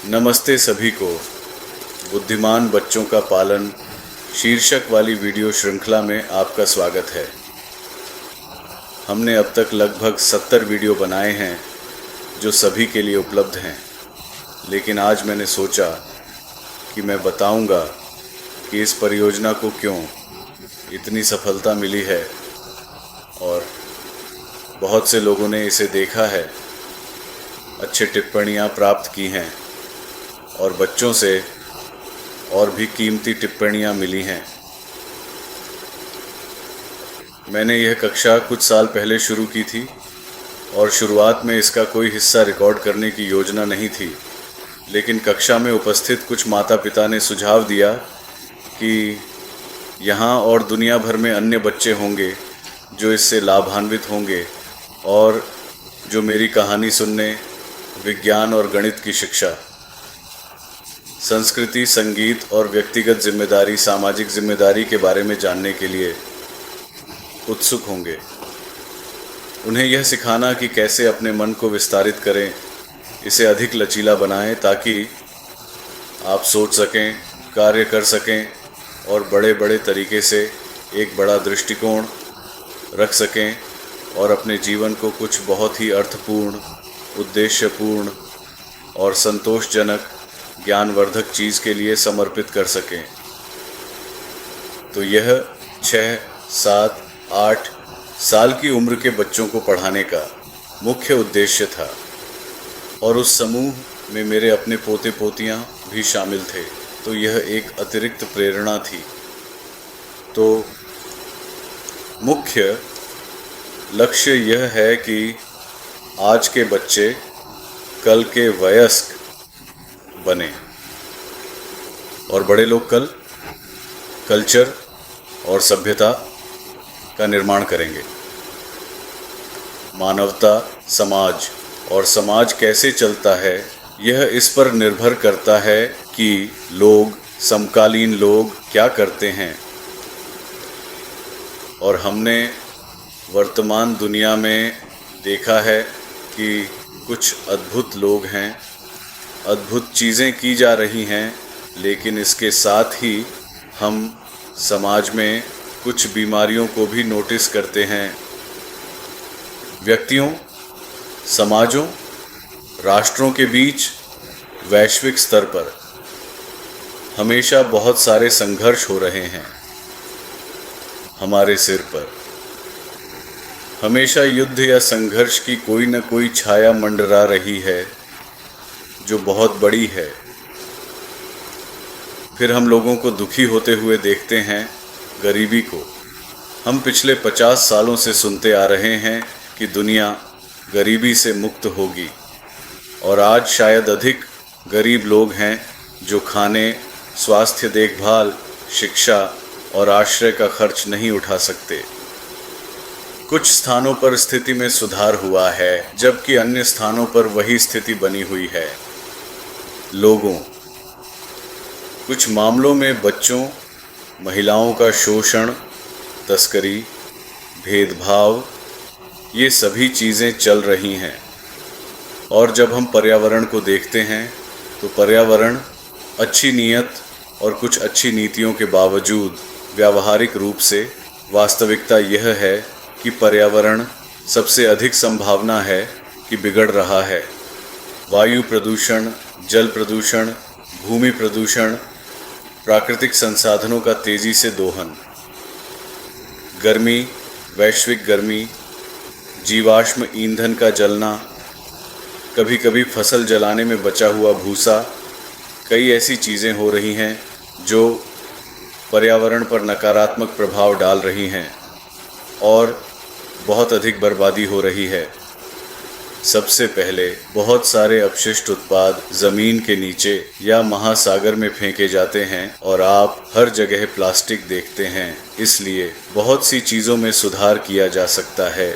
नमस्ते सभी को। बुद्धिमान बच्चों का पालन शीर्षक वाली वीडियो श्रृंखला में आपका स्वागत है। हमने अब तक लगभग 70 वीडियो बनाए हैं जो सभी के लिए उपलब्ध हैं, लेकिन आज मैंने सोचा कि मैं बताऊंगा कि इस परियोजना को क्यों इतनी सफलता मिली है और बहुत से लोगों ने इसे देखा है, अच्छी टिप्पणियां प्राप्त की हैं और बच्चों से और भी कीमती टिप्पणियां मिली हैं। मैंने यह कक्षा कुछ साल पहले शुरू की थी और शुरुआत में इसका कोई हिस्सा रिकॉर्ड करने की योजना नहीं थी, लेकिन कक्षा में उपस्थित कुछ माता पिता ने सुझाव दिया कि यहाँ और दुनिया भर में अन्य बच्चे होंगे जो इससे लाभान्वित होंगे और जो मेरी कहानी सुनने, विज्ञान और गणित की शिक्षा, संस्कृति, संगीत और व्यक्तिगत जिम्मेदारी, सामाजिक जिम्मेदारी के बारे में जानने के लिए उत्सुक होंगे। उन्हें यह सिखाना कि कैसे अपने मन को विस्तारित करें, इसे अधिक लचीला बनाएं ताकि आप सोच सकें, कार्य कर सकें और बड़े बड़े तरीके से एक बड़ा दृष्टिकोण रख सकें और अपने जीवन को कुछ बहुत ही अर्थपूर्ण, उद्देश्यपूर्ण और संतोषजनक, ज्ञानवर्धक चीज़ के लिए समर्पित कर सकें। तो यह 6, 7, 8 साल की उम्र के बच्चों को पढ़ाने का मुख्य उद्देश्य था और उस समूह में मेरे अपने पोते पोतियां भी शामिल थे, तो यह एक अतिरिक्त प्रेरणा थी। तो मुख्य लक्ष्य यह है कि आज के बच्चे कल के वयस्क बने और बड़े लोग कल कल्चर और सभ्यता का निर्माण करेंगे। मानवता, समाज और समाज कैसे चलता है, यह इस पर निर्भर करता है कि लोग, समकालीन लोग क्या करते हैं। और हमने वर्तमान दुनिया में देखा है कि कुछ अद्भुत लोग हैं, अद्भुत चीज़ें की जा रही हैं, लेकिन इसके साथ ही हम समाज में कुछ बीमारियों को भी नोटिस करते हैं। व्यक्तियों, समाजों, राष्ट्रों के बीच वैश्विक स्तर पर हमेशा बहुत सारे संघर्ष हो रहे हैं। हमारे सिर पर हमेशा युद्ध या संघर्ष की कोई न कोई छाया मंडरा रही है जो बहुत बड़ी है। फिर हम लोगों को दुखी होते हुए देखते हैं, गरीबी को। हम पिछले 50 सालों से सुनते आ रहे हैं कि दुनिया गरीबी से मुक्त होगी और आज शायद अधिक गरीब लोग हैं जो खाने, स्वास्थ्य देखभाल, शिक्षा और आश्रय का खर्च नहीं उठा सकते। कुछ स्थानों पर स्थिति में सुधार हुआ है, जबकि अन्य स्थानों पर वही स्थिति बनी हुई है। लोगों, कुछ मामलों में बच्चों, महिलाओं का शोषण, तस्करी, भेदभाव, ये सभी चीज़ें चल रही हैं। और जब हम पर्यावरण को देखते हैं तो पर्यावरण अच्छी नीयत और कुछ अच्छी नीतियों के बावजूद व्यावहारिक रूप से वास्तविकता यह है कि पर्यावरण सबसे अधिक संभावना है कि बिगड़ रहा है। वायु प्रदूषण, जल प्रदूषण, भूमि प्रदूषण, प्राकृतिक संसाधनों का तेजी से दोहन, गर्मी, वैश्विक गर्मी, जीवाश्म ईंधन का जलना, कभी कभी फसल जलाने में बचा हुआ भूसा, कई ऐसी चीज़ें हो रही हैं जो पर्यावरण पर नकारात्मक प्रभाव डाल रही हैं और बहुत अधिक बर्बादी हो रही है। सबसे पहले बहुत सारे अपशिष्ट उत्पाद ज़मीन के नीचे या महासागर में फेंके जाते हैं और आप हर जगह प्लास्टिक देखते हैं। इसलिए बहुत सी चीज़ों में सुधार किया जा सकता है,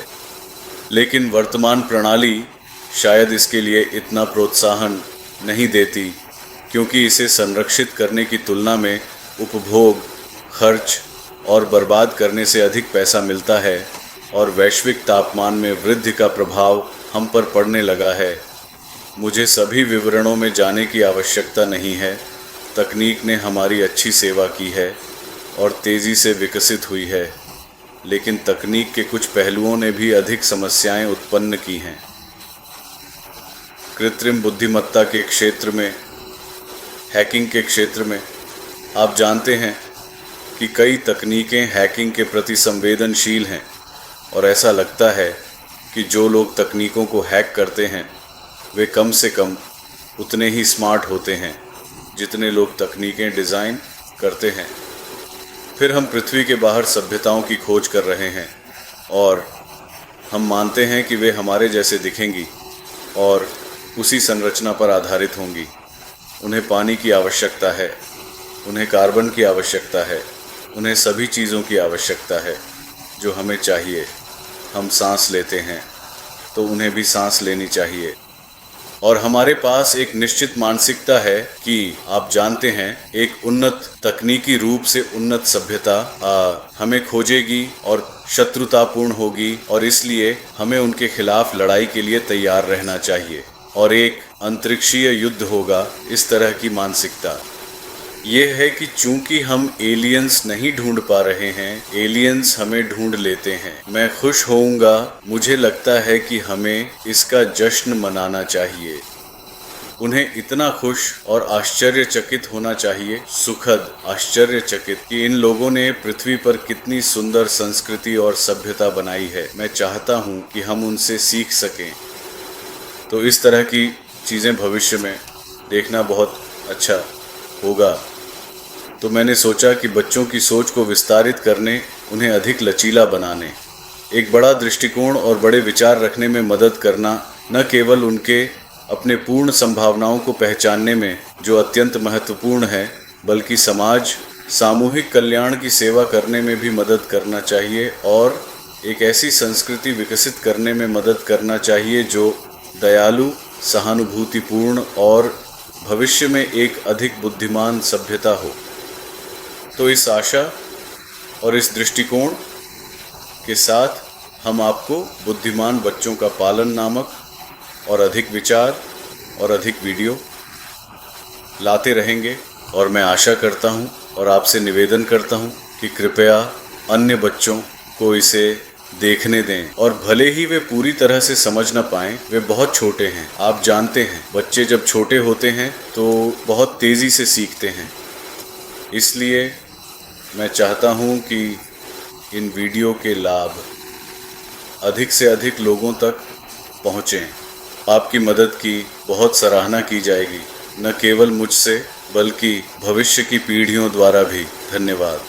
लेकिन वर्तमान प्रणाली शायद इसके लिए इतना प्रोत्साहन नहीं देती, क्योंकि इसे संरक्षित करने की तुलना में उपभोग, खर्च और बर्बाद करने से अधिक पैसा मिलता है और वैश्विक तापमान में वृद्धि का प्रभाव हम पर पड़ने लगा है। मुझे सभी विवरणों में जाने की आवश्यकता नहीं है। तकनीक ने हमारी अच्छी सेवा की है और तेज़ी से विकसित हुई है, लेकिन तकनीक के कुछ पहलुओं ने भी अधिक समस्याएं उत्पन्न की हैं। कृत्रिम बुद्धिमत्ता के क्षेत्र में, हैकिंग के क्षेत्र में आप जानते हैं कि कई तकनीकें हैकिंग के प्रति संवेदनशील हैं और ऐसा लगता है कि जो लोग तकनीकों को हैक करते हैं वे कम से कम उतने ही स्मार्ट होते हैं जितने लोग तकनीकें डिज़ाइन करते हैं। फिर हम पृथ्वी के बाहर सभ्यताओं की खोज कर रहे हैं और हम मानते हैं कि वे हमारे जैसे दिखेंगी और उसी संरचना पर आधारित होंगी। उन्हें पानी की आवश्यकता है, उन्हें कार्बन की आवश्यकता है, उन्हें सभी चीज़ों की आवश्यकता है जो हमें चाहिए। हम सांस लेते हैं तो उन्हें भी सांस लेनी चाहिए। और हमारे पास एक निश्चित मानसिकता है कि आप जानते हैं एक उन्नत तकनीकी रूप से उन्नत सभ्यता हमें खोजेगी और शत्रुतापूर्ण होगी और इसलिए हमें उनके खिलाफ लड़ाई के लिए तैयार रहना चाहिए और एक अंतरिक्षीय युद्ध होगा। इस तरह की मानसिकता ये है कि चूंकि हम एलियंस नहीं ढूंढ पा रहे हैं, एलियंस हमें ढूंढ लेते हैं। मैं खुश होऊंगा, मुझे लगता है कि हमें इसका जश्न मनाना चाहिए। उन्हें इतना खुश और आश्चर्यचकित होना चाहिए, सुखद आश्चर्यचकित, कि इन लोगों ने पृथ्वी पर कितनी सुंदर संस्कृति और सभ्यता बनाई है। मैं चाहता हूं कि हम उनसे सीख सकें। तो इस तरह की चीज़ें भविष्य में देखना बहुत अच्छा होगा। तो मैंने सोचा कि बच्चों की सोच को विस्तारित करने, उन्हें अधिक लचीला बनाने, एक बड़ा दृष्टिकोण और बड़े विचार रखने में मदद करना, न केवल उनके अपने पूर्ण संभावनाओं को पहचानने में जो अत्यंत महत्वपूर्ण है, बल्कि समाज सामूहिक कल्याण की सेवा करने में भी मदद करना चाहिए और एक ऐसी संस्कृति विकसित करने में मदद करना चाहिए जो दयालु, सहानुभूतिपूर्ण और भविष्य में एक अधिक बुद्धिमान सभ्यता हो। तो इस आशा और इस दृष्टिकोण के साथ हम आपको बुद्धिमान बच्चों का पालन नामक और अधिक विचार और अधिक वीडियो लाते रहेंगे और मैं आशा करता हूं और आपसे निवेदन करता हूं कि कृपया अन्य बच्चों को इसे देखने दें और भले ही वे पूरी तरह से समझ न पाएं, वे बहुत छोटे हैं। आप जानते हैं बच्चे जब छोटे होते हैं तो बहुत तेज़ी से सीखते हैं। इसलिए मैं चाहता हूं कि इन वीडियो के लाभ अधिक से अधिक लोगों तक पहुंचें। आपकी मदद की बहुत सराहना की जाएगी, न केवल मुझसे बल्कि भविष्य की पीढ़ियों द्वारा भी। धन्यवाद।